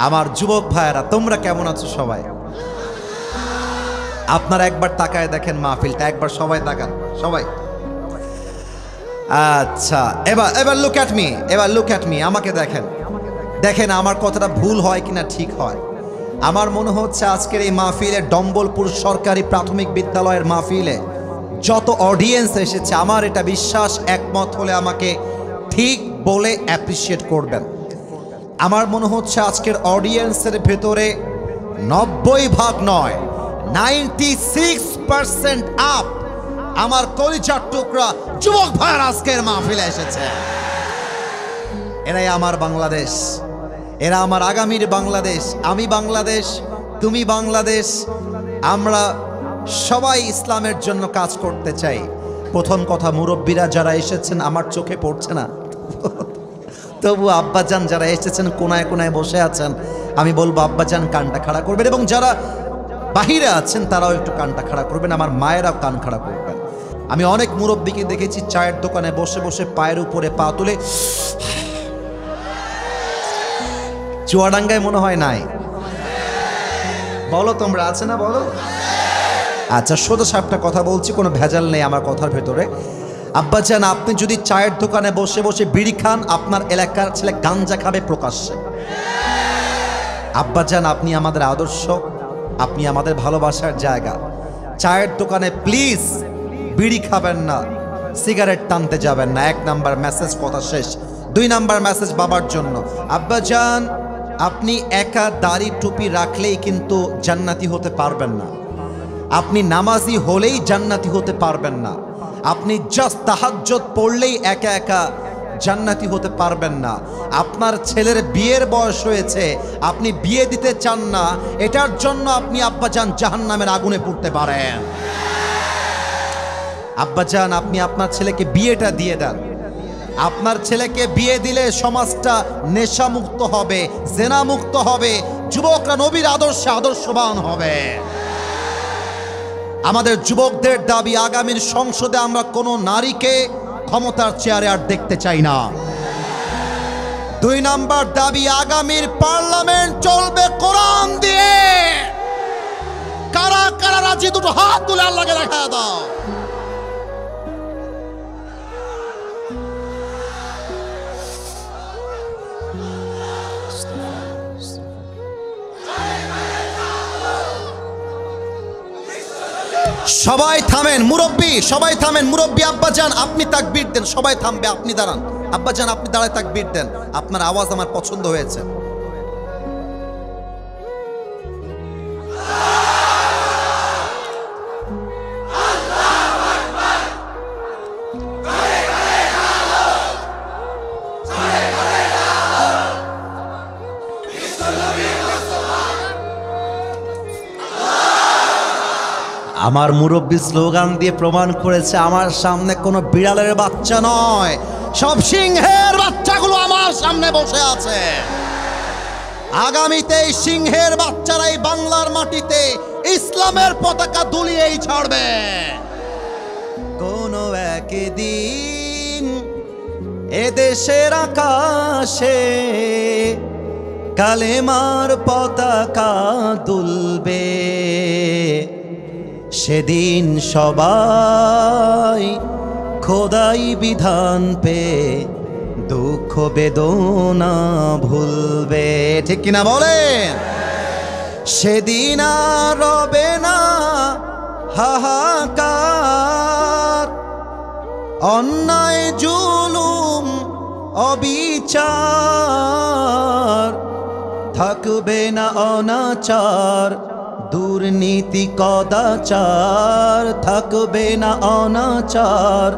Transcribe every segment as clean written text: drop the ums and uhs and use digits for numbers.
আমার যুবক ভাইয়েরা তোমরা কেমন আছো সবাই? আপনারা একবার তাকায় দেখেন মাহফিলটা, একবার সবাই তাকান, সবাই। আচ্ছা, এবার লুক অ্যাট মি, আমাকে দেখেন, দেখেন আমার কথাটা ভুল হয় কিনা ঠিক হয়। আমার মনে হচ্ছে আজকের এই মাহফিলে, ডম্বলপুর সরকারি প্রাথমিক বিদ্যালয়ের মাহফিলে যত অডিয়েন্স এসেছে, আমার এটা বিশ্বাস, একমত হলে আমাকে ঠিক বলে অ্যাপ্রিসিয়েট করবেন। আমার মনে হচ্ছে আজকের অডিয়েন্সের ভেতরে 90% নয়, 96% আপ আমার কলিজার টুকরা যুবক ভাইয়ের আজকের মাহফিলে এসেছে। এরাই আমার বাংলাদেশ, এরা আমার আগামীর বাংলাদেশ। আমি বাংলাদেশ, তুমি বাংলাদেশ, আমরা সবাই ইসলামের জন্য কাজ করতে চাই। প্রথম কথা, মুরব্বীরা যারা এসেছেন আমার চোখে পড়ছে না, তবু আব্বাজান যারা এসেছেন কোনায় কোনায় বসে আছেন, আমি বলবো আব্বাজান কানটা খাড়া করবেন, এবং যারা বাহিরে আছেন তারাও একটু কানটা খাড়া করবেন, আমার মায়েরাও কান খাড়া করবেন। আমি অনেক মুরব্বীকে দেখেছি চায়ের দোকানে বসে বসে পায়ের উপরে পা তুলে, চুয়াডাঙ্গায় মনে হয় নাই, বলো তোমরা আছে না বলো। আচ্ছা, সোজা সাপটা কথা বলছি, কোনো ভেজাল নেই আমার কথার ভেতরে। আব্বাজান, আপনি যদি চায়ের দোকানে বসে বসে বিড়ি খান, আপনার এলাকার ছেলে গাঞ্জা খাবে প্রকাশ্যে। আব্বাজান, আপনি আমাদের আদর্শ, আপনি আমাদের ভালোবাসার জায়গা। চায়ের দোকানে প্লিজ বিড়ি খাবেন না, সিগারেট টানতে যাবেন না। 1 নাম্বার মেসেজ, কথা শেষ। 2 নাম্বার মেসেজ বাবার জন্য। আব্বাজান, আপনি একা দাড়ি টুপি রাখলেই কিন্তু জান্নাতি হতে পারবেন না, আপনি নামাজি হলেই জান্নাতি হতে পারবেন না, আপনি জাস্ট তাহাজ্জুদ পড়লেই একা একা জান্নাতি হতে পারবেন না। আপনার ছেলের বিয়ের বয়স হয়েছে, আপনি বিয়ে দিতে চান না, এটার জন্য আপনি আব্বাজান জাহান্নামের আগুনে পুড়তে পারেন। আব্বাজান, আপনি আপনার ছেলেকে বিয়েটা দিয়ে দেন। আপনার ছেলেকে বিয়ে দিলে সমাজটা নেশা মুক্ত হবে, জেনা মুক্ত হবে, যুবকরা নবীর আদর্শে আদর্শবান হবে। আমাদের যুবকদের দাবি, আগামীর সংসদে আমরা কোনো নারীকে ক্ষমতার চেয়ারে আর দেখতে চাই না। 2 নাম্বার দাবি, আগামীর পার্লামেন্ট চলবে কোরআন দিয়ে। কারা কারা রাজি, দুটো হাত তুলে আল্লাহকে দেখা দাও। সবাই থামেন, মুরব্বী সবাই থামেন। মুরব্বী আব্বাজান আপনি তাকবীর দেন, সবাই থামবে, আপনি দাঁড়ান। আব্বাজান আপনি দাঁড়ায় তাকবীর দেন, আপনার আওয়াজ আমার পছন্দ হয়েছে। আমার মুরব্বী স্লোগান দিয়ে প্রমাণ করেছে আমার সামনে কোনো বিড়ালের বাচ্চা নয়, সব সিংহের বাচ্চাগুলো আমার সামনে বসে আছে। আগামীতে এই সিংহের বাচ্চারাই বাংলার মাটিতে ইসলামের পতাকা দুলিয়েই ছাড়বে। কোনো একদিন এদেশের আকাশে কালেমার পতাকা দুলবে, সেদিন সবাই খোদাই বিধান পে দুঃখ বেদনা ভুলবে, ঠিক কিনা বলেন? সেদিন আর রবে না হাহাকার, অন্যায় জুলুম অবিচার, থাকবে না অনাচার দুর্নীতি কদাচার, থাকবে না অনাচার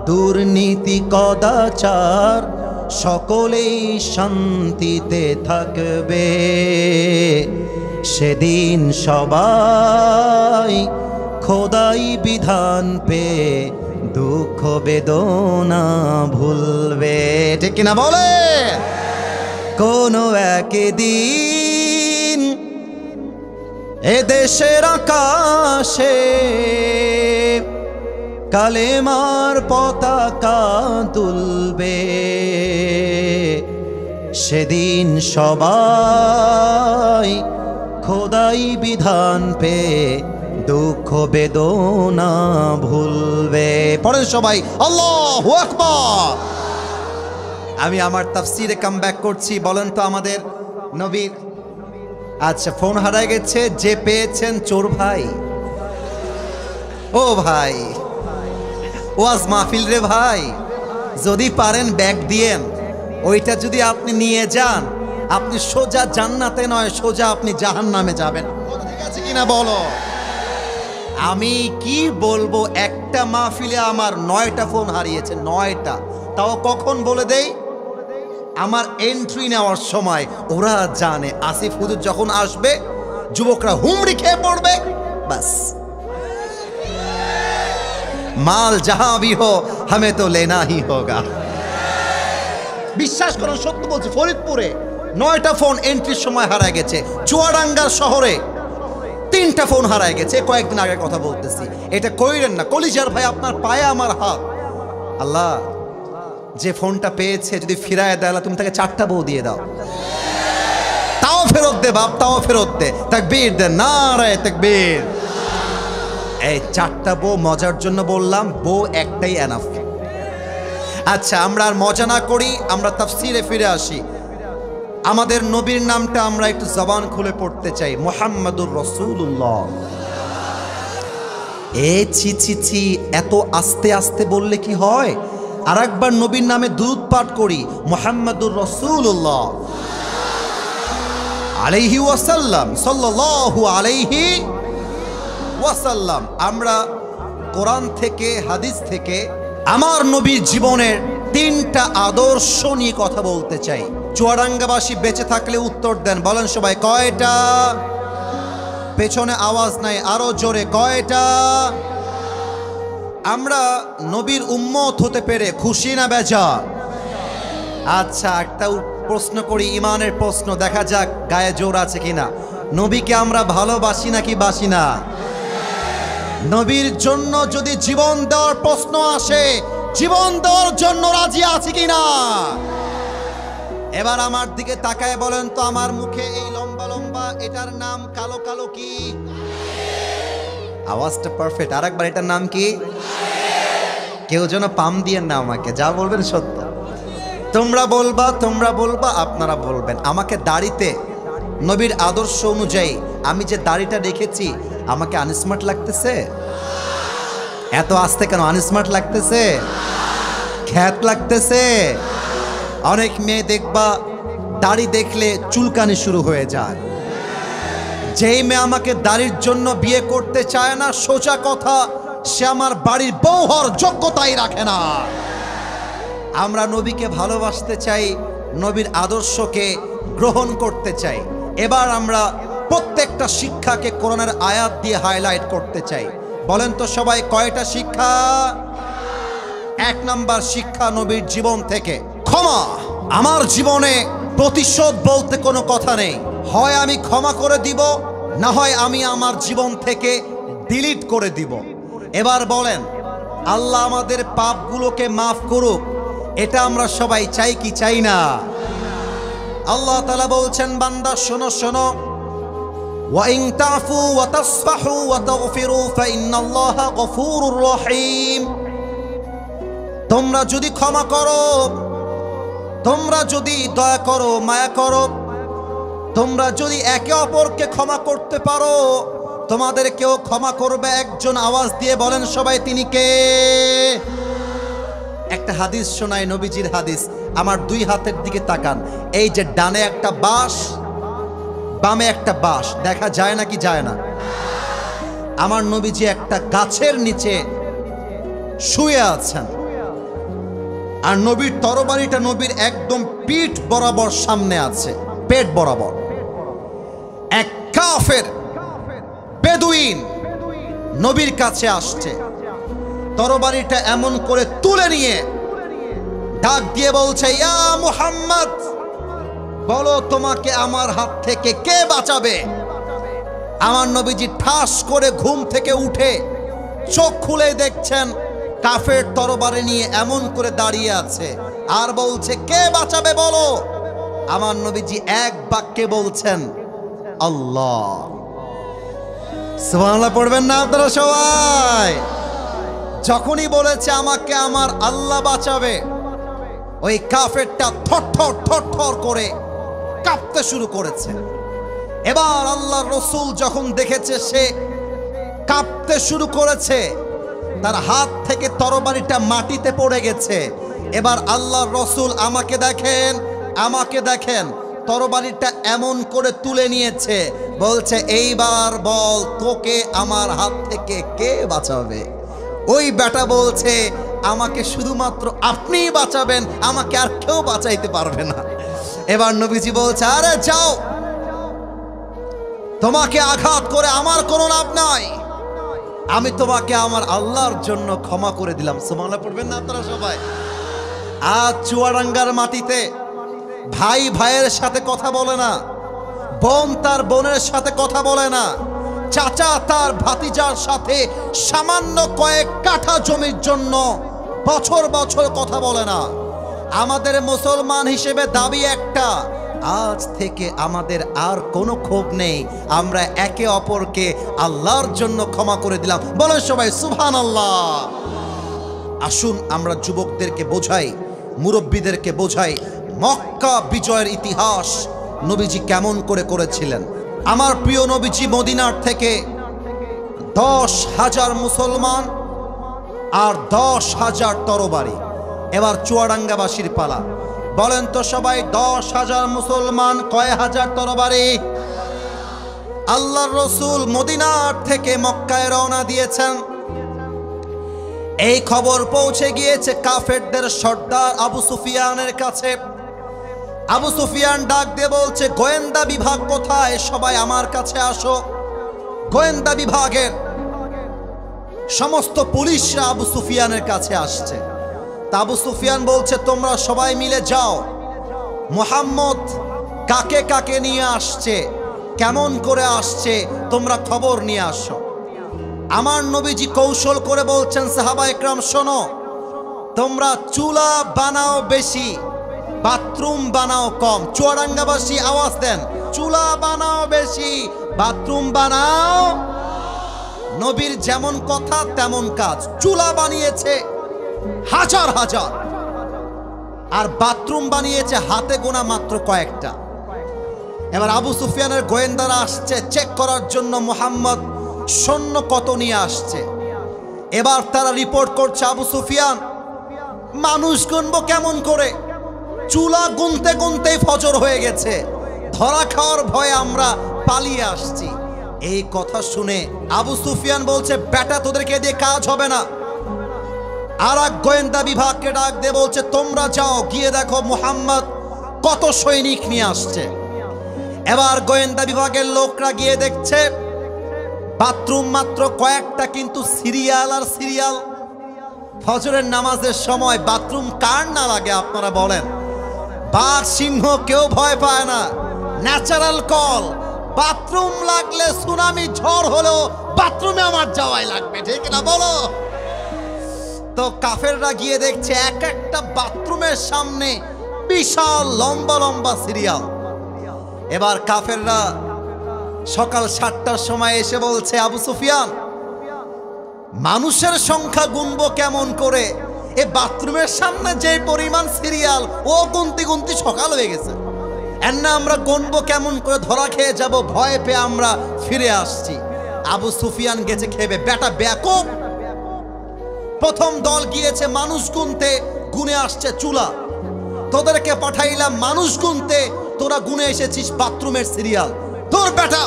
দুর্নীতি কদাচার, সকলেই শান্তিতে থাকবে। সেদিন সবাই খোদাই বিধান পে দুঃখ বেদনা ভুলবে, ঠিক কিনা বলে? কোনো একদিন এদেশের আকাশে কালেমার পতাকা তুলবে, সেদিন সবাই সবাই খোদাই বিধান পে দুঃখ বেদনা ভুলবে। পড়েন সবাই আল্লাহু আকবার। আমি আমার তাফসিরে কামব্যাক করছি। বলেন তো আমাদের নবীর, আচ্ছা ফোন হারায় গেছে, যে পেয়েছেন চোর ভাই। ও ভাই, ওয়াজ মাহফিল রে ভাই, যদি পারেন ব্যাগ দিয়েন, ওইটা যদি আপনি নিয়ে যান, আপনি সোজা জান্নাতে নয়, সোজা আপনি জাহান্নামে যাবেন। ঠিক আছে কিনা বলো? আমি কি বলবো, একটা মাহফিলে আমার 9টা ফোন হারিয়েছে, 9টা। তাও কখন বলে দেই? আমার এন্ট্রি নেওয়ার সময়। ওরা জানে আসিফ হুজুর যখন আসবে যুবকরা হুমড়ি খেয়ে পড়বে, বাস মাল জাহাঁ ভি হো হামে তো লেনা হি হোগা। বিশ্বাস করুন, সত্য বলছি, ফরিদপুরে 9টা ফোন এন্ট্রির সময় হারায় গেছে। চুয়াডাঙ্গার শহরে 3টা ফোন হারায় গেছে, কয়েকদিন আগে কথা বলতেছি। এটা কইরেন না, কলিজার ভাই, আপনার পায়ে আমার হাত। আল্লাহ যে ফোনটা পেয়েছে যদি ফিরায় দেয়, তুমি তাকে 4টা বউ দিয়ে দাও, তাও ফেরত দে বাপ, তাও ফেরত দে। তাকবীর দে, নারায়ে তাকবীর। এই 4টা বউ মজার জন্য বললাম, বউ একটাই এনাফ। আচ্ছা আমরা আর মজা না করি, আমরা তাফসিরে ফিরে আসি। আমাদের নবীর নামটা আমরা একটু জবান খুলে পড়তে চাই, মুহাম্মাদুর রাসূলুল্লাহ। ছি ছি ছি, এত আস্তে আস্তে বললে কি হয়? আর একবার নবীর নামে দুরূদ পাঠ করি, মুহাম্মাদুর রাসূলুল্লাহ আলাইহি ওয়াসাল্লাম, সাল্লাল্লাহু আলাইহি ওয়াসাল্লাম। আমরা কোরআন থেকে, হাদিস থেকে আমার নবীর জীবনের 3টা আদর্শ নিয়ে কথা বলতে চাই। চুয়াডাঙ্গাবাসী বেঁচে থাকলে উত্তর দেন, বলেন সবাই কয়টা? পেছনে আওয়াজ নাই, আরো জোরে কয়টা? আমরা নবীর উম্মত হতে পেরে খুশি না বেজার? আচ্ছা একটা প্রশ্ন করি, ইমানের প্রশ্ন, দেখা যাক গায়ে জোর আছে কিনা। নবীকে আমরা ভালোবাসি নাকি বাসি না? নবীর জন্য যদি জীবন দেওয়ার প্রশ্ন আসে, জীবন দেওয়ার জন্য রাজি আছি কিনা? এবার আমার দিকে তাকায় বলেন তো, আমার মুখে এই লম্বা লম্বা, এটার নাম কালো কালো কি? আওয়াজটা পারফেক্ট, আরেকবার, এটার নাম কি? কেউ যেন পাম দিয়েন না আমাকে, যা বলবেন সত্য। তোমরা বলবা, তোমরা বলবা, আপনারা বলবেন। আমাকে দাড়িতে নবীর আদর্শ অনুযায়ী আমি যে দাড়িটা রেখেছি, আমাকে আনস্মার্ট লাগতেছে? এত আস্তে কেন? আনস্মার্ট লাগতেছে? খ্যাত লাগতেছে? অনেক মেয়ে দেখবা দাড়ি দেখলে চুলকানি শুরু হয়ে যায়। যেই মেয়ে আমাকে দাড়ির জন্য বিয়ে করতে চায় না, সোজা কথা, সে আমার বাড়ির বউ হওয়ার যোগ্যতাই রাখে না। আমরা নবীকে ভালোবাসতে চাই, নবীর আদর্শকে গ্রহণ করতে চাই। এবার আমরা প্রত্যেকটা শিক্ষাকে কোরআনের আয়াত দিয়ে হাইলাইট করতে চাই। বলেন তো সবাই কয়টা শিক্ষা? 1 নাম্বার শিক্ষা নবীর জীবন থেকে ক্ষমা। আমার জীবনে প্রতিশোধ বলতে কোনো কথা নেই। হয় আমি ক্ষমা করে দিব, না হয় আমি আমার জীবন থেকে ডিলিট করে দিব। এবার বলেন, আল্লাহ আমাদের পাপগুলোকে মাফ করুক, এটা আমরা সবাই চাই কি চাই না? আল্লাহ তাআলা বলছেন, বান্দা শোনো শোনো, ওয়া ইন তাফু ওয়া তাসফাহু ওয়া তাগফিরু ফাইন্নাল্লাহা গফুরুর রহিম। তোমরা যদি ক্ষমা করো, তোমরা যদি দয়া করো, মায়া করো, তোমরা যদি একে অপরকে ক্ষমা করতে পারো, তোমাদের কেউ ক্ষমা করবে একজন। আওয়াজ দিয়ে বলেন সবাই, তিনি কে? একটা হাদিস শোনায়, নবীজির হাদিস। আমার 2 হাতের দিকে তাকান। এই যে ডানে একটা বাঁশ, বামে একটা বাঁশ, দেখা যায় নাকি যায় না? আমার নবীজি একটা গাছের নিচে শুয়ে আছেন, আর নবীর তরবারিটা নবীর একদম পিঠ বরাবর সামনে আছে, পেট বরাবর। এক কাফের বেদুইন নবীর কাছে আসছে, তরবারিটা এমন করে তুলে নিয়ে ডাক দিয়ে বলছে, ইয়া মুহাম্মদ, বলো তোমাকে আমার হাত থেকে কে বাঁচাবে? আমার নবীজি ঠাস করে ঘুম থেকে উঠে চোখ খুলে দেখছেন কাফের তরবারি নিয়ে এমন করে দাঁড়িয়ে আছে, আর বলছে, কে বাঁচাবে বলো? আমার নবীজি এক বাক্যে বলছেন, আল্লাহ। সুবহানাল্লাহ পড়বেন না আপনারা সবাই? যখনই বলেছে আমাকে আমার আল্লাহ বাঁচাবে, ওই কাফেরটা থরথর করে কাঁপতে শুরু করেছে। এবার আল্লাহর রাসূল যখন দেখেছে সে কাঁপতে শুরু করেছে, তার হাত থেকে তরবারিটা মাটিতে পড়ে গেছে। এবার আল্লাহর রাসূল আমাকে দেখেন তরবারিটা এমন করে তুলে নিয়েছে, বলছে এইবার বল তোকে আমার হাত থেকে কে বাঁচাবে? ওই বেটা বলছে আমাকে শুধুমাত্র আপনিই বাঁচাবেন, আমাকে আর কেউ বাঁচাইতে পারবে না। এবার নবীজি বলছে আরে যাও, তোমাকে আঘাত করে আমার কোনো লাভ নাই, আমি তোমাকে আমার আল্লাহর জন্য ক্ষমা করে দিলাম। সুবহানাল্লাহ পড়বেন না আপনারা সবাই? আজ চুয়াডাঙ্গার মাটিতে ভাই ভাইয়ের সাথে কথা বলে না, বোন তার বোনের সাথে কথা বলে না, চাচা তার ভাতিজার সাথে সামান্য কয়েক কাঠা জমির জন্য বছর বছর কথা বলে না। আমাদের মুসলমান হিসেবে দাবি একটা, আজ থেকে আমাদের আর কোনো ক্ষোভ নেই, আমরা একে অপরকে আল্লাহর জন্য ক্ষমা করে দিলাম। বলো সবাই সুবহানাল্লাহ। আসুন আমরা যুবকদেরকে বোঝাই, মুরব্বীদেরকে বোঝাই মক্কা বিজয়ের ইতিহাস নবীজি কেমন করে করেছিলেন। আমার প্রিয় নবীজি মদিনার থেকে 10,000 মুসলমান আর 10,000 তরবারি। এবার চুয়াডাঙ্গাবাসীর পালা, বলেন তো সবাই 10,000 মুসলমান কয় হাজার তরবারি? আল্লাহর রাসূল মদিনার থেকে মক্কায় রওনা দিয়েছেন। এই খবর পৌঁছে গিয়েছে কাফেরদের সর্দার আবু সুফিয়ানের কাছে। আবু সুফিয়ান ডাক দিয়ে বলছে গোয়েন্দা বিভাগ কোথায়? সবাই আমার কাছে আসো। গোয়েন্দা বিভাগের সমস্ত পুলিশরা আবু সুফিয়ানের কাছে আসছে। তা আবু সুফিয়ান বলছে তোমরা সবাই মিলে যাও, মুহাম্মদ কাকে কাকে নিয়ে আসছে, কেমন করে আসছে, তোমরা খবর নিয়ে আসো। আমার নবীজি কৌশল করে বলছেন সাহাবা একরাম শোনো, তোমরা চুলা বানাও বেশি, বাথরুম বানাও কম। চুয়াডাঙ্গাবাসী আওয়াজ দেন, চুলা বানাও বেশি, বাথরুম বানাও। নবীর যেমন কথা তেমন কাজ। চুলা বানিয়েছে হাজার হাজার, আর বাথরুম বানিয়েছে হাতে গোনা মাত্র কয়েকটা। এবার আবু সুফিয়ানের গোয়েন্দারা আসছে চেক করার জন্য মুহাম্মদ সৈন্য কত নিয়ে আসছে। এবার তারা রিপোর্ট করছে আবু সুফিয়ান মানুষ গুনবো কেমন করে, চুলা গুনতে গুনতেই ফজর হয়ে গেছে, ধরা খাওয়ার ভয়ে আমরা পালিয়ে আসছি। এই কথা শুনে আবু সুফিয়ান বলছে বেটা তোদেরকে দিয়ে কাজ হবে না। আর এক গোয়েন্দা বিভাগকে ডাক দিয়ে বলছে তোমরা যাও, গিয়ে দেখো মুহাম্মদ কত সৈনিক নিয়ে আসছে। এবার গোয়েন্দা বিভাগের লোকরা গিয়ে দেখছে বাথরুম মাত্র কয়েকটা, কিন্তু সিরিয়াল আর সিরিয়াল। ফজরের নামাজের সময় বাথরুম কার না লাগে আপনারা বলেন? বাঘ সিংহ কেউ ভয় পায় না, ন্যাচারাল কল। বাথরুম লাগলে সুনামি ঝড় হলেও বাথরুমে আমার যাওয়াই লাগবে, ঠিক না বলো? তো কাফেররা গিয়ে দেখছে এক একটা বাথরুমের সামনে বিশাল লম্বা লম্বা সিরিয়াল। এবার কাফেররা সকাল 7টার সময় এসে বলছে আবু সুফিয়ান মানুষের সংখ্যা গুনবো কেমন করে, এ বাথরুমের সামনে যে পরিমাণ সিরিয়াল ও গুনতি গুনতি সকাল হয়ে গেছে, এর না আমরা গুনবো কেমন করে, ধরা খেয়ে যাব, ভয় পেয়ে আমরা ফিরে আসছি। আবু সুফিয়ান গেছে খেবে, বেটা ব্যাকপ। প্রথম দল গিয়েছে মানুষ গুনতে, গুনে আসছে চুলা। তোদেরকে পাঠাইলাম মানুষ গুনতে, তোরা গুনে এসেছিস বাথরুমের সিরিয়াল। তোর বেটা,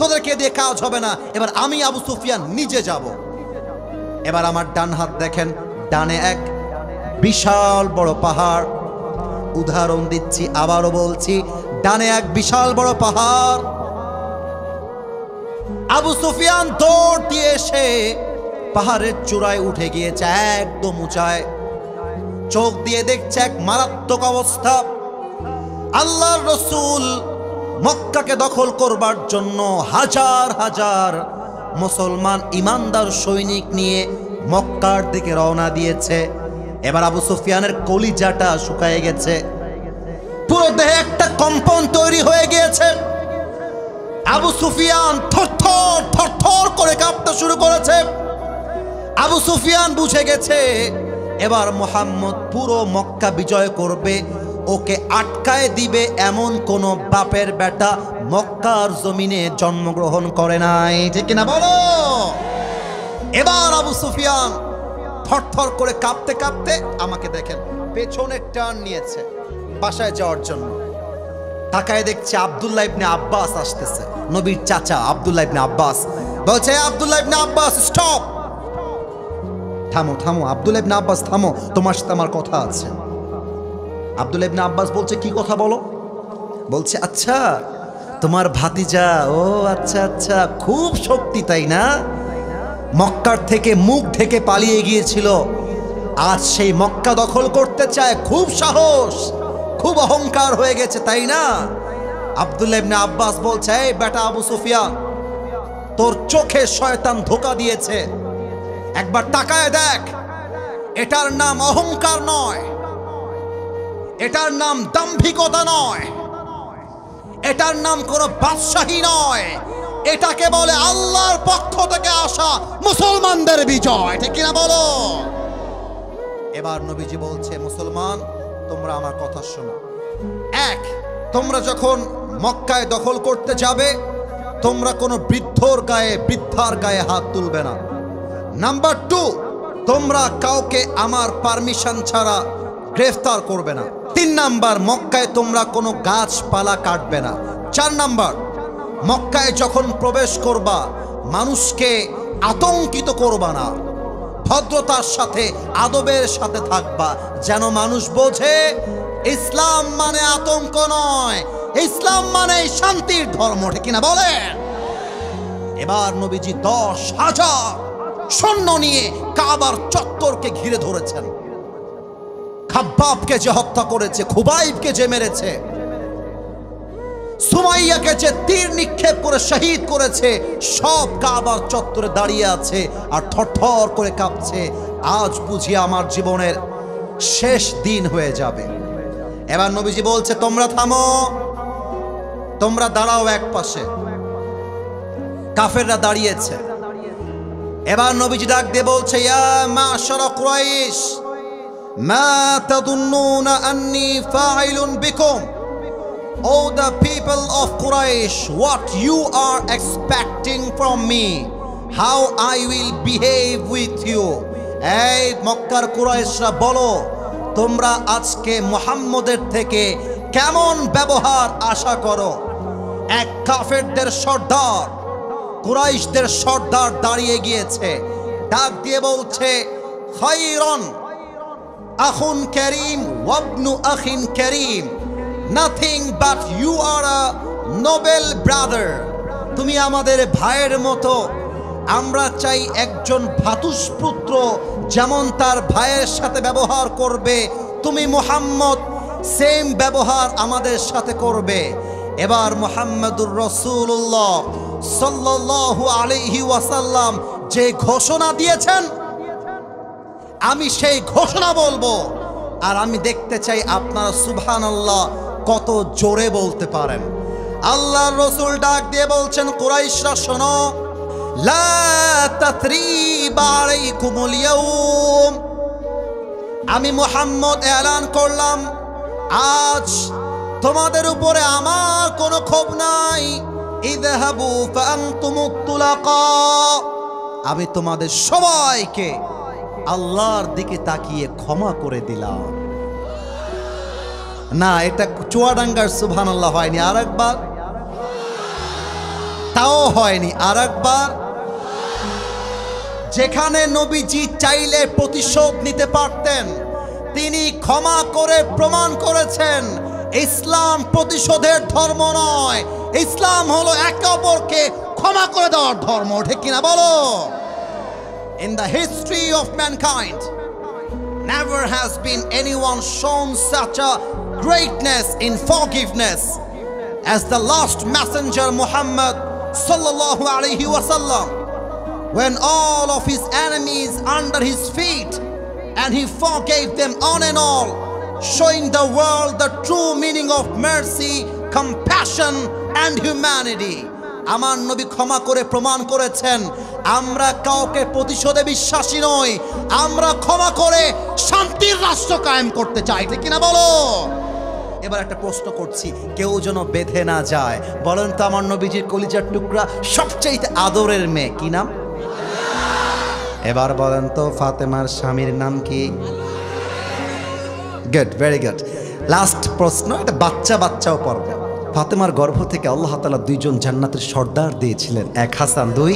তোদেরকে দিয়ে কাজ হবে না, এবার আমি আবু সুফিয়ান নিজে যাব। এবার আমার ডান হাত দেখেন, ডানে এক বিশাল বড় পাহাড়। উদাহরণ দিচ্ছি, আবারও বলছি, ডানে এক বিশাল বড় পাহাড়। আবু সুফিয়ান দৌড় দিয়ে এসে পাহাড়ের চূড়ায় উঠে গিয়েছে, একদম উঁচায়। চোখ দিয়ে দেখছে এক মারাত্মক অবস্থা। আল্লাহর রাসূল মক্কাকে দখল করবার জন্য হাজার হাজার মুসলমান ইমানদার সৈনিক নিয়ে মক্কার দিকে রওনা দিয়েছে। এবার আবু সুফিয়ানের কলিজাটা শুকায় গেছে, পুরো দেহে একটা কম্পন তৈরি হয়ে গিয়েছে। আবু সুফিয়ান থরথর থরথর করে কাঁপতে শুরু করেছে। আবু সুফিয়ান বুঝে গেছে এবার মুহাম্মদ পুরো মক্কা বিজয় করবে, ওকে আটকায় দিবে এমন কোন বাপের বেটা মক্কার জমিনে জন্মগ্রহণ করে নাই, ঠিক কিনা বলো? এবার আবু সুফিয়ান থরথর করে কাঁপতে কাঁপতে, আমাকে দেখেন, পেছনে টার্ন নিয়েছে বাসায় যাওয়ার জন্য। তাকায় দেখছে আব্দুল্লাহ ইবনে আব্বাস আসতেছে, নবীর চাচা আব্দুল্লাহ ইবনে আব্বাস। বলছে আব্দুল্লাহ ইবনে আব্বাস স্টপ, থামো থামো আব্দুল্লাহ ইবনে আব্বাস থামো, তোমার সাথে আমার কথা আছে। আব্দুল্লাহ ইবনে আব্বাস বলছে কি কথা বলো? বলছে আচ্ছা তোমার ভাতিজা, ও আচ্ছা আচ্ছা, খুব শক্তি তাই না? মক্কার থেকে মুখ ঢেকে পালিয়ে গিয়েছিল, আজ সেই মক্কা দখল করতে চায়, খুব সাহস, খুব অহংকার হয়ে গেছে তাই না? আব্দুল্লাহ ইবনে আব্বাস বলছে এই বেটা আবু সুফিয়ান, তোর চোখে শয়তান ধোঁকা দিয়েছে, একবার তাকায় দেখ, এটার নাম অহংকার নয়, এটার নাম দাম্ভিকতা নয়, এটার নাম কোনো বাদশাহী নয়, এটাকে বলে আল্লাহর পক্ষ থেকে আসা মুসলমানদের বিজয়, ঠিক কিনা বলো? এবার নবীজি বলছে মুসলমান তোমরা আমার কথা শোনো। এক, তোমরা যখন মক্কায় দখল করতে যাবে তোমরা কোনো বৃদ্ধর গায়ে বৃদ্ধার গায়ে হাত তুলবে না। নাম্বার টু, তোমরা কাউকে আমার পারমিশন ছাড়া গ্রেফতার করবে না। 3 নাম্বার, মক্কায় তোমরা কোনো গাছপালা কাটবে না। 4 নাম্বার, মক্কায় যখন প্রবেশ করবা মানুষকে আতঙ্কিত করবা না, ভদ্রতার সাথে আদবের সাথে থাকবা, যেন মানুষ বোঝে ইসলাম মানে আতঙ্ক নয়, ইসলাম মানে শান্তির ধর্ম, ঠিক কিনা বলেন? এবার নবীজি 10,000 সৈন্য নিয়ে কাবার চত্বরকে ঘিরে ধরেছেন। খাব্বাবকে যে হত্যা করেছে, খুবাইবকে যে মেরেছে, সুমাইয়াকে যে তীর নিক্ষেপ করে শহীদ করেছে, সব কাবার চত্বরে দাঁড়িয়ে আছে আর থরথর করে কাঁপছে, আজ বুঝি আমার জীবনের শেষ দিন হয়ে যাবে। এবার নবীজি বলছে তোমরা থামো, তোমরা দাঁড়াও এক পাশে। কাফেররা দাঁড়িয়েছে। এবার নবীজি ডাক দিয়ে বলছে ইয়া মাশারা কুরাইশ মা তাদুন্নুনা আন্নী ফাইলুন বিকুম, O the people of Quraysh, what you are expecting from me, how I will behave with you. এই মক্কার কুরাইশরা বলো তোমরা আজকে মুহাম্মদের থেকে কেমন ব্যবহার আশা করো? এক কাফেরদের সর্দার, কুরাইশদের সর্দার দাঁড়িয়ে গিয়েছে, ডাক দিয়ে বলছে খায়রান আখুন কারীম ওয়াবনু আখিন কারীম, nothing but you are a noble brother. তুমি আমাদের ভাইয়ের মতো, আমরা চাই একজন ভ্রাতুষ্পুত্র যেমন তার ভাইয়ের সাথে ব্যবহার করবে, তুমি মুহাম্মদ সেম ব্যবহার আমাদের সাথে করবে। এবার মুহাম্মদুর রাসূলুল্লাহ সাল্লাল্লাহু আলাইহি ওয়াসাল্লাম যে ঘোষণা দিয়েছেন, আমি সেই ঘোষণা বলবো, আর আমি দেখতে চাই আপনারা সুবহানাল্লাহ কত জোরে বলতে পারেন। আল্লাহর রাসূল ডাক দিয়ে বলছেন কুরাইশরা শোনো, লা তাথরিবা আলাইকুমুল ইয়াউম, আমি মুহাম্মদ এলান করলাম আজ তোমাদের উপরে আমার কোনো ক্ষোভ নাই। ইযহাবু ফাআনতুমুত তুলাকা, আমি তোমাদের সবাইকে আল্লাহর দিকে তাকিয়ে ক্ষমা করে দিলাম। না, এটা চুয়াডাঙ্গার সুবহানাল্লাহ হয়নি, আর একবার, তাও হয়নি, আর একবার। যেখানে নবীজি চাইলে প্রতিশোধ নিতে পারতেন, তিনি ক্ষমা করে প্রমাণ করেছেন ইসলাম প্রতিশোধের ধর্ম নয়, ইসলাম হলো একে অপরকে ক্ষমা করে দেওয়ার ধর্ম, ঠিক কিনা বলো? In the history of mankind, never has been anyone shown such a greatness in forgiveness as the last messenger Muhammad sallallahu alaihi wasallam, when all of his enemies under his feet and he forgave them on and all, showing the world the true meaning of mercy, compassion and humanity. আমার নবী ক্ষমা করে প্রমাণ করেছেন, আমরা কাউকে প্রতিশোধে বিশ্বাসী নই, আমরা ক্ষমা করে শান্তির রাষ্ট্র কায়েম করতে চাই, ঠিক কিনা বলো? এবার একটা প্রশ্ন করছি, কেউ যেন বেঁধে না যায়। বলেন তো আমার নবীজির কলিজার টুকরা সবচেয়ে আদরের মেয়ে কি নাম? এবার বলেন তো ফাতেমার স্বামীর নাম কি? Good, very good. লাস্ট প্রশ্ন, এটা বাচ্চাও পড়বে। ফাতেমার গর্ভ থেকে আল্লাহ তাআলা দুইজন জান্নাতের সর্দার দিয়েছিলেন, এক হাসান, দুই।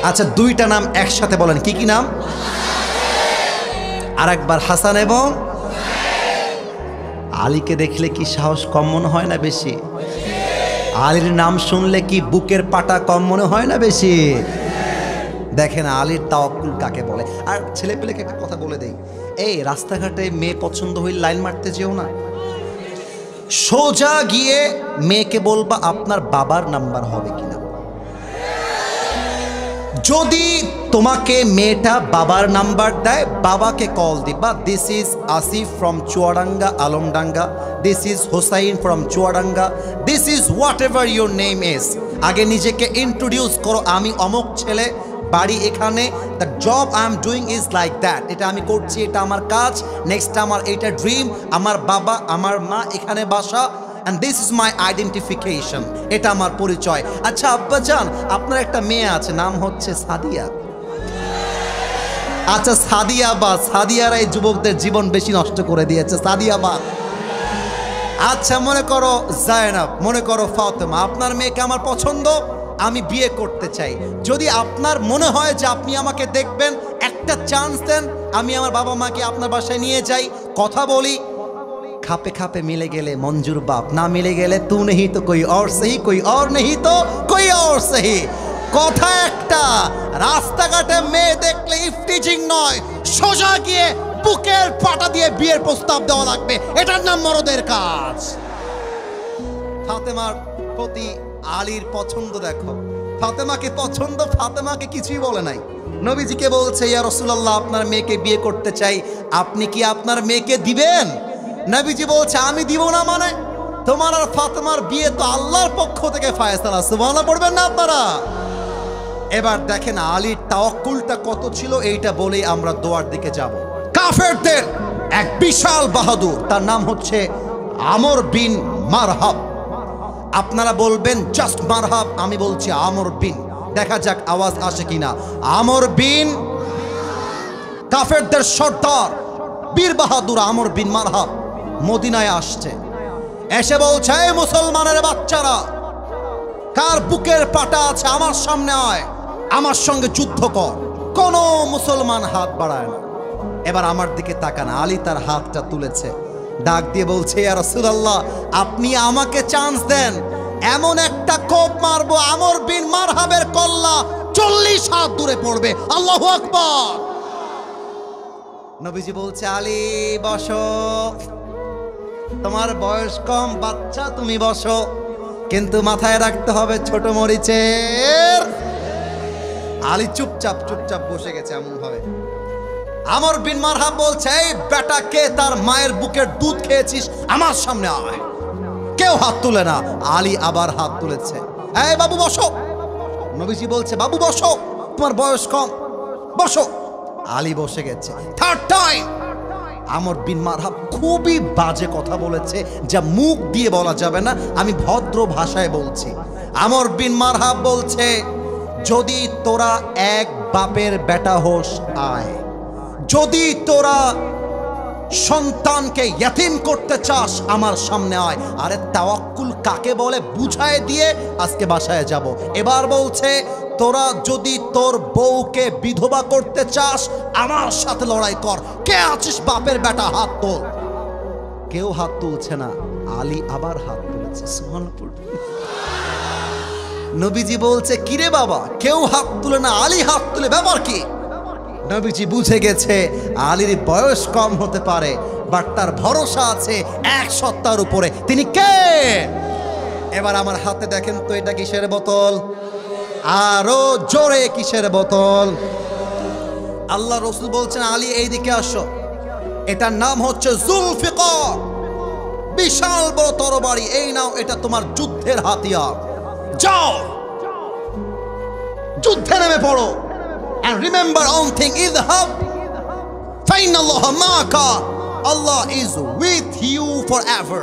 আচ্ছা, দুইটা নাম একসাথে বলেন, কি কি নাম? আর একবার, হাসান এবং আলীকে দেখলে কি সাহস কম মনে হয় না বেশি? আলীর নাম শুনলে কি বুকের পাটা কম মনে হয় না বেশি? দেখেন আলীর তাওয়াক্কুল কাকে বলে। আর ছেলে পেলেকে একটা কথা বলে দেই, এই রাস্তাঘাটে মেয়ে পছন্দ হইলে লাইন মারতে যেও না, সোজা গিয়ে মেয়েকে বলবা আপনার বাবার নাম্বার হবে কিনা। যদি তোমাকে মেয়েটা বাবার নাম্বার দেয়, বাবাকে কল দিবা, this is Asif from Chuadanga Alamdanga, this is Hossain from Chuadanga, this is what ever your name is. আগে নিজেকে ইন্ট্রোডিউস করো, আমি অমুক ছেলে, বাড়ি এখানে, the job I am doing is like that, এটা আমি করছি, এটা আমার কাজ, নেক্সট আমার এটা ড্রিম, আমার বাবা আমার মা এখানে বাসা, and this is my identification, এটা আমার পরিচয়। আচ্ছা আব্বাজান, আপনার একটা মেয়ে আছে, নাম হচ্ছে সাদিয়া। আচ্ছা সাদিয়া বা, সাদিয়ারা এই যুবকদের জীবন বেশি নষ্ট করে দিয়েছে, সাদিয়া বা। আচ্ছা মনে করো জায়নাব, মনে করো ফাতেমা, আপনার মেয়েকে আমার পছন্দ, আমি বিয়ে করতে চাই। যদি আপনার মনে হয় যে আপনি আমাকে দেখবেন, একটা চান্স দেন, আমি আমার বাবা মাকে আপনার বাসায় নিয়ে যাই, কথা বলি, খাপে খাপে মিলে গেলে মঞ্জুর বাপ, না মিলে গেলে তু নেহি তো কোই और सही, कोई और नहीं तो कोई और सही। কথা একটা, রাস্তাঘাটে মেয়ে দেখলে ইফটিজিং নয়, সোজা গিয়ে বুকের পাটা দিয়ে বিয়ের প্রস্তাব দেওয়া লাগবে, এটার নাম মরদের কাজ। ফাতেমার প্রতি আলীর পছন্দ দেখো, ফাতেমাকে পছন্দ, ফাতেমাকে কিছুই বলে নাই, নবীজিকে বলছে ইয়া রাসূলুল্লাহ আপনার মেয়েকে বিয়ে করতে চাই, আপনি কি আপনার মেয়েকে দিবেন? নবীজি বলছে আমি দিব না মানে? তোমার আর ফাতেমার বিয়ে তো আল্লাহর পক্ষ থেকে ফায়সালা, সুবহানাল্লাহ পড়বেন না আপনারা? এবার দেখেন আলীর তাওয়াক্কুলটা কত ছিল, এইটা বলেই আমরা দোয়ার দিকে যাব। কাফেরদের এক বিশাল বাহাদুর, তার নাম হচ্ছে আমর বিন মারহাব। আপনারা বলবেন জাস্ট মারহাব, আমি বলছি আমর বিন, দেখা যাক আওয়াজ আসে কিনা। আমর বিন, কাফেরদের সর্দার বীর বাহাদুর আমর বিন মারহাব মদিনায় আসছে, এসে বলছে এই মুসলমানের বাচ্চারা, কার বুকের পাটা আছে আমার সামনে আয়, আমার সঙ্গে যুদ্ধ কর। কোন মুসলমান হাত বাড়ায় না। এবার আমার দিকে তাকান, আলী তার হাতটা তুলেছে, ডাক দিয়ে বলছে ইয়া রাসূলুল্লাহ আপনি আমাকে চান্স দেন, এমন একটা কোপ মারবো আমর বিন মারহাবের কল্লা 40 হাত দূরে পড়বে, আল্লাহু আকবার। নবীজি বলছে আলী বসো, তোমার বয়স কম, বাচ্চা, তুমি বসো, কিন্তু মাথায় রাখতে হবে ছোট মরিচের। আলী চুপচাপ চুপচাপ বসে গেছে এমন ভাবে। আমর বিন মারহাব বলছে এই বেটাকে, তার মায়ের বুকের দুধ খেয়েছিস, আমার সামনে আয়। কেউ হাত তুলে না, আলী আবার হাত তুলেছে, এই বাবু বসো। নবীজি বলছে বাবু বসো, তোমার বয়স কম, বসো। আলী বসে গেছে। থার্ড টাইম আমর বিন মারহাব খুবই বাজে কথা বলেছে, যা মুখ দিয়ে বলা যাবে না, আমি ভদ্র ভাষায় বলছি। আমর বিন মারহাব বলছে যদি তোরা এক বাপের বেটা হোস আয়, যদি তোরা সন্তানকে ইয়াতিম করতে চাস আমার সামনে আয়। আরে তাওয়াক্কুল কাকে বলে বুঝায় দিয়ে আজকে বাসায় যাব। এবার বলছে তোরা যদি তোর বউকে বিধবা করতে চাস আমার সাথে লড়াই কর, কে আছিস বাপের বেটা হাত তোল। কেউ হাত তুলছে না, আলী আবার হাত তুলেছে। সুবহানাল্লাহ। নবীজি বলছে কিরে বাবা, কেউ হাত তুলে না, আলী হাত তুলে, ব্যাপার কি? নবীজি বুঝে গেছে আলীর বয়স কম হতে পারে, বাট তার ভরসা আছে এক সত্তার উপরে, তিনি কে? এবার আমার হাতে দেখেন তো, এটা কিসের বোতল? আরো জোরে, কিসের বোতল? আল্লাহ রাসূল বলছেন আলী এইদিকে আসো, এটার নাম হচ্ছে জুলফিকার, বিশাল বড় তরবারি, এই নাও, এটা তোমার যুদ্ধের হাতিয়ার। যাও যুদ্ধে নেমে পড়ো। and remember one thing, idhab fa inna allaha ma'aka, Allah is with you forever।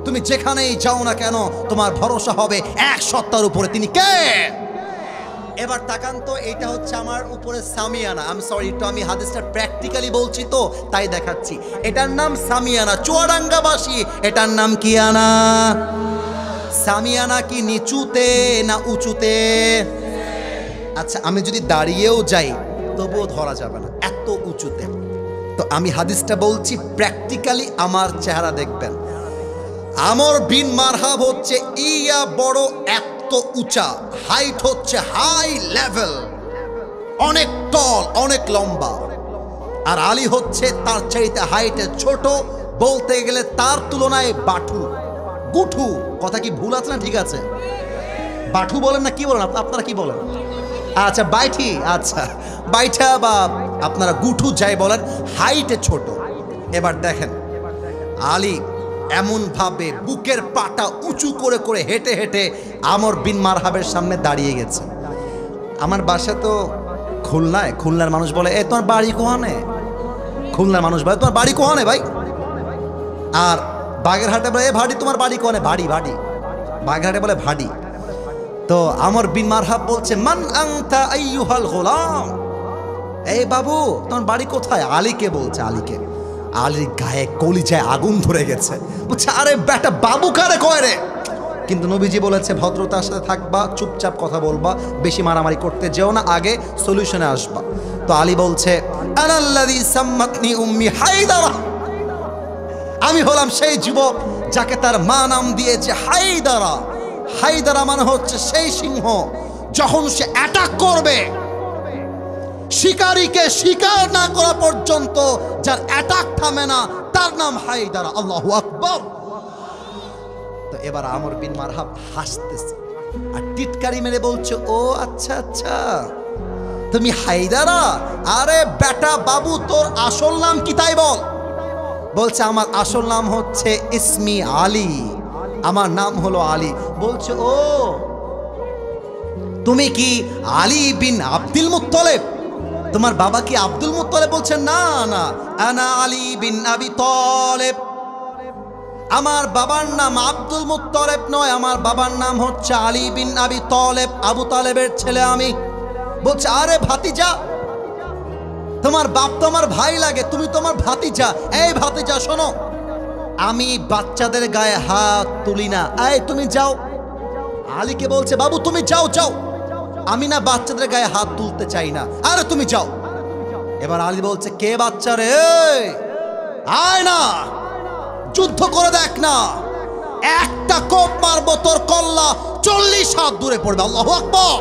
তুমি যেখানেই যাও না কেন তোমার ভরসা হবে এক সত্তার উপরে, তিনি কে? এবার তাকান তো, এটা হচ্ছে আমার উপরে সামিয়ানা। আমি সরি, একটু আমি হাদিসটা প্র্যাকটিক্যালি বলছি তো তাই দেখাচ্ছি। এটার নাম সামিয়ানা, চুয়াডাঙ্গাবাসী এটার নাম কি আনা? সামিয়ানা কি নিচুতে না উঁচুতে? আচ্ছা, আমি যদি দাঁড়িয়েও যাই তবুও ধরা যাবে না, এত উঁচুতে। তো আমি হাদিসটা বলছি প্র্যাকটিক্যালি, আমার চেহারা দেখবেন। আমর বিন মারহাব হচ্ছে ইয়া বড়, এত উঁচা, হাইট হচ্ছে হাই লেভেল, অনেক টল, অনেক লম্বা। আর আলী হচ্ছে তার চাইতে হাইটে ছোট, বলতে গেলে তার তুলনায় বাঠু, গুঠু। কথা কি ভুল আছে না ঠিক আছে? বাঠু বলেন না কি বলেন আপনারা, কি বলেন? আচ্ছা বাইঠি, আচ্ছা বাইঠা বা আপনারা গুঠু যাই বলেন, হাইটে ছোট। এবার দেখেন আলী এমন ভাবে বুকের পাটা উঁচু করে করে হেঁটে হেঁটে আমর বিন মারহাবের সামনে দাঁড়িয়ে গেছে। আমার বাসা তো খুলনায়, খুলনার মানুষ বলে এ তোমার বাড়ি কোহানে? খুলনার মানুষ বলে তোমার বাড়ি কোহানে ভাই? আর বাগেরহাটে বলে এ ভাড়ি, তোমার বাড়ি কোহানে? ভাড়ি, ভাড়ি। বাগেরহাটে বলে ভাড়ি। তো আমর বিন মারহাব বলছে মান আনতা আইয়ুহাল গোলাম, এই বাবু তোমার বাড়ি কোথায়? আলীকে বলছে, আলীকে। আলীর গায়ে কলিজায় আগুন ধরে গেছে, বলছে আরে বেটা বাবু কারে কয় রে? কিন্তু নবীজি বলেছে ভদ্রতার সাথে থাকবা, চুপচাপ কথা বলবা, বেশি মারামারি করতে যেও না, আগে সলিউশনে আসবা। তো আলী বলছে আনাল্লাযী সাম্মাতনি উম্মি হায়দারা, আমি হলাম সেই যুবক যাকে তার মা নাম দিয়েছে হায়দারা। হায়দারা মানে হচ্ছে সেই সিংহ, যখন সে অ্যাটাক করবে শিকারীকে শিকার না করা পর্যন্ত যার অ্যাটাক থামে না, তার নাম হায়দারা। আল্লাহু আকবার। তো এবার আমর বিন মারহাব হাসতেছে আর টিটকারি মেরে বলছে ও আচ্ছা আচ্ছা তুমি হায়দারা, আরে বেটা বাবু তোর আসল নাম কি তাই বল। বলছে আমার আসল নাম হচ্ছে ইসমি আলী, আমার নাম হলো আলী। বলছে ও তুমি কি আলী বিন আব্দুল মুত্তালিব? তোমার বাবা কি আব্দুল মুত্তালিব? বলছে না না, আনা আলী বিন আবি তালিব, আমার বাবার নাম আব্দুল মুত্তালিব নয়, আমার বাবার নাম হচ্ছে আলী বিন আবি তালিব, আবু তালেবের ছেলে আমি। বলছে আরে ভাতিজা, তোমার বাপ তো আমার ভাই লাগে, তুমি তোমার ভাতিজা। এই ভাতিজা শোনো, আমি বাচ্চাদের গায়ে হাত তুলি না, এই তুমি যাও। আলীকে বলছে বাবু তুমি যাও যাও, আমি না বাচ্চাদের গায়ে হাত তুলতে চাই না, আরে তুমি যাও। এবার আলী বলছে কে বাচ্চা রে? আয় না, যুদ্ধ করে দেখ না, একটা কোপ মারবো তোর কল্লা 40 হাত দূরে পড়বে। আল্লাহু আকবার।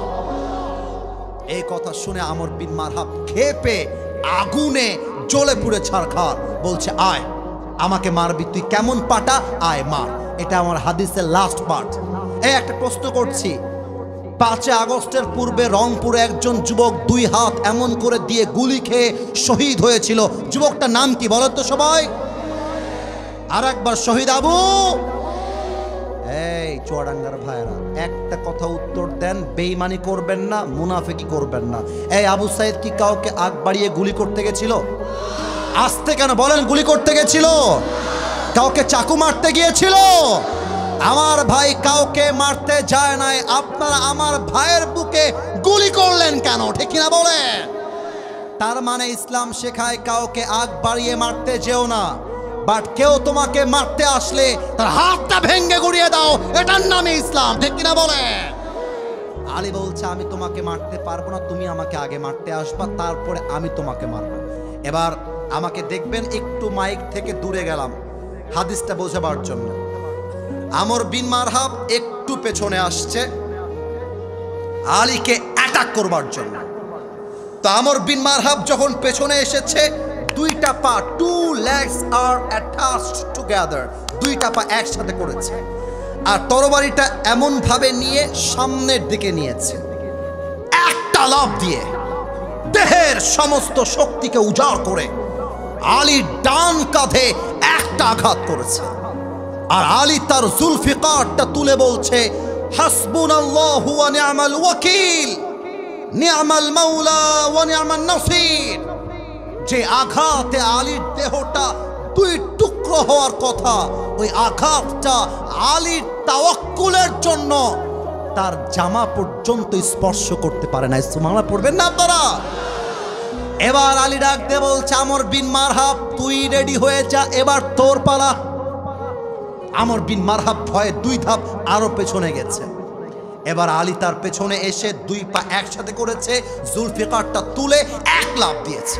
এই কথা শুনে আমর বিন মারহাব ক্ষেপে আগুনে জ্বলে পুড়ে ছারখার। বলছে আয় আমাকে মারবি, তুই কেমন পাটা, আয় মার। এটা আমার হাদিসের লাস্ট পার্ট। এই একটা প্রশ্ন করছি, 5 আগস্টের পূর্বে রংপুরে একজন যুবক 2 হাত এমন করে দিয়ে গুলি খেয়ে শহীদ হয়েছিল, যুবকটার নাম কি বলো তো সবাই? আর একবার শহীদ আবু। এই চুয়াডাঙ্গার ভাইরা একটা কথা উত্তর দেন, বেঈমানি করবেন না, মুনাফিকি করবেন না। এই আবু সাইদ কি কাউকে আগ বাড়িয়ে গুলি করতে গেছিল? আসতে কেন বলেন, গুলি করতে গেছিল? কাউকে চাকু মারতে গিয়েছিল? আমার ভাই কাউকে মারতে যায় নাই, আপনারা আমার ভাইয়ের বুকে গুলি করলেন কেন? ঠিক কিনা বলেন? তার মানে ইসলাম শেখায় কাউকে আগ বাড়িয়ে মারতে যেও না, বাট কেউ তোমাকে মারতে আসলে তার হাতটা ভেঙে গুড়িয়ে দাও, এটার নামে ইসলাম। ঠিক কিনা বলেন? আলী বলছে আমি তোমাকে মারতে পারবো না, তুমি আমাকে আগে মারতে আসবা, তারপরে আমি তোমাকে মারবো। এবার আমাকে দেখবেন একটু মাইক থেকে দূরে গেলাম হাদিসটা বোঝাবার জন্য। আমর বিন মারহাব একটু পেছনে আসছে আলীকে অ্যাটাক করবার জন্য। তো আমর বিন মারহাব যখন পেছনে এসেছে, 2টা পা, 2 legs are attached together, 2টা পা একসাথে করেছে আর তরবারিটা এমন ভাবে নিয়ে সামনের দিকে নিয়েছে, একটা লাফ দিয়ে দেহের সমস্ত শক্তিকে উজাড় করে আলীর ডান কাঁধে একটা আঘাত করেছে। আর আলী তার জুলফিকারটা তুলে বলছে হাসবুনাল্লাহু ওয়া নি'মাল ওয়াকিল, নি'মাল মাওলা ওয়া নি'মান নাসির। যে আঘাতে আলীর দেহটা দুই টুকরো হওয়ার কথা, ওই আঘাতটা আলীর তাওয়াক্কুলের জন্য তার জামা পর্যন্ত স্পর্শ করতে পারে না। সুবহানাল্লাহ পড়বেন না আপনারা? এবার আলী ডাক দিয়ে বলছে, আমর বিন মারহাব তুই রেডি হয়ে যা, এবার তোর পালা। আমর বিন মারহাব ভয়ে 2 ধাপ আরো পেছনে গেছে। এবার আলী তার পেছনে এসে 2 পা একসাথে করেছে, জুলফিকারটা তুলে 1 লাফ দিয়েছে,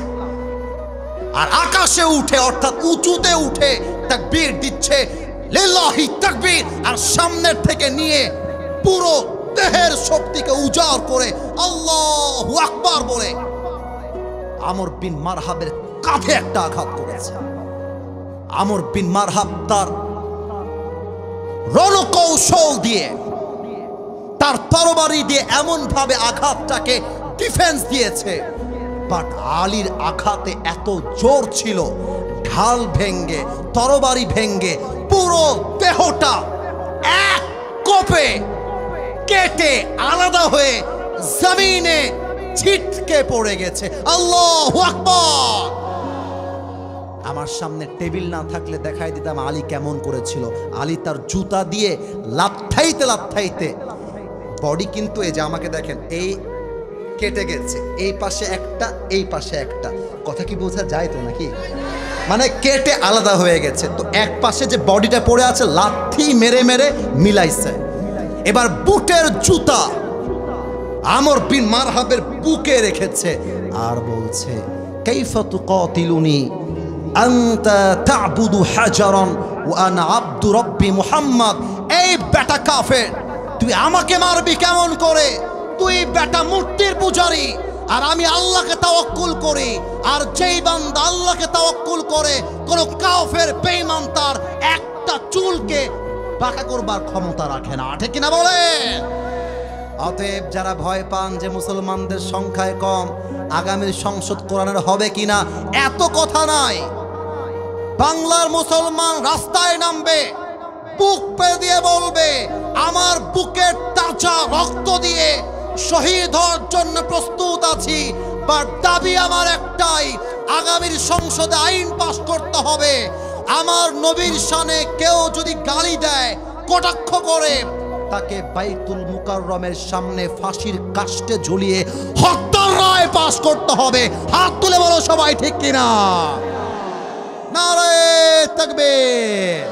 আর আকাশে উঠে অর্থাৎ উঁচুতে উঠে তাকবীর দিচ্ছে, লিল্লাহি তাকবীর। আর সামনের থেকে নিয়ে পুরো দেহের শক্তিকে উজাড় করে আল্লাহু আকবার বলে আমর বিন মারহাবের কাঁধে একটা আঘাত করেছে। আমর বিন মারহাব তার রণকৌশল দিয়ে, তার তরবারি দিয়ে এমন ভাবে আঘাতটাকে ডিফেন্স দিয়েছে, বাট আলীর আঘাতে এত জোর ছিল, ঢাল ভেঙ্গে তরবারি ভেঙ্গে পুরো দেহটা এক কোপে কেটে আলাদা হয়ে জমিনে ছিটকে পড়ে গেছে। আল্লাহু আকবার। আমার সামনে টেবিল না থাকলে দেখাই দিতাম আলী কেমন করেছিল। আলী তার জুতা দিয়ে লাথাইতে লাথাইতে বডি, কিন্তু এই যে আমাকে দেখেন, এই কেটে গেছে, এই পাশে একটা, এই পাশে একটা। কথা কি বোঝা যায় তো নাকি? মানে কেটে আলাদা হয়ে গেছে। তো এক পাশে যে বডিটা পড়ে আছে, লাথি মেরে মেরে মিলাইছে। এবার বুটের জুতা আমর বিন মারহাবের বুকে রেখেছে আর বলছে, কাইফা তুকাতিলুনি আনতা তা'বুদু হাজারান ওয়া আনা আবদু রাব্বি মুহাম্মদ। এই বেটা কাফের, তুই আমাকে মারবি কেমন করে? তুই বেটা মূর্তির পূজারী, আর আমি আল্লাহকে তাওয়াক্কুল করি। আর যেই বান্দা আল্লাহকে তাওয়াক্কুল করে, কোন কাফের বেঈমান তার একটা চুলকে বাঁকা করবার ক্ষমতা রাখে না। ঠিক কিনা বলে? অতএব যারা ভয় পান যে মুসলমানদের সংখ্যায় কম, আগামী সংসদ কোরআনের হবে কিনা, এত কথা নাই। বাংলার মুসলমান রাস্তায় নামবে, বুক পেরে দিয়ে বলবে, আমার বুকের তাজা রক্ত দিয়ে শহীদ হওয়ার জন্য প্রস্তুত আছি। বাট দাবি আমার একটাই, আগামীর সংসদে আইন পাস করতে হবে, আমার নবীর শানে কেউ যদি গালি দেয়, কটাক্ষ করে, তাকে বাইতুল মুকাররমের সামনে ফাঁসির কাস্টে ঝুলিয়ে হত্যার রায় পাস করতে হবে। হাত তুলে বলো সবাই, ঠিক কিনা? নারে তাকবীর।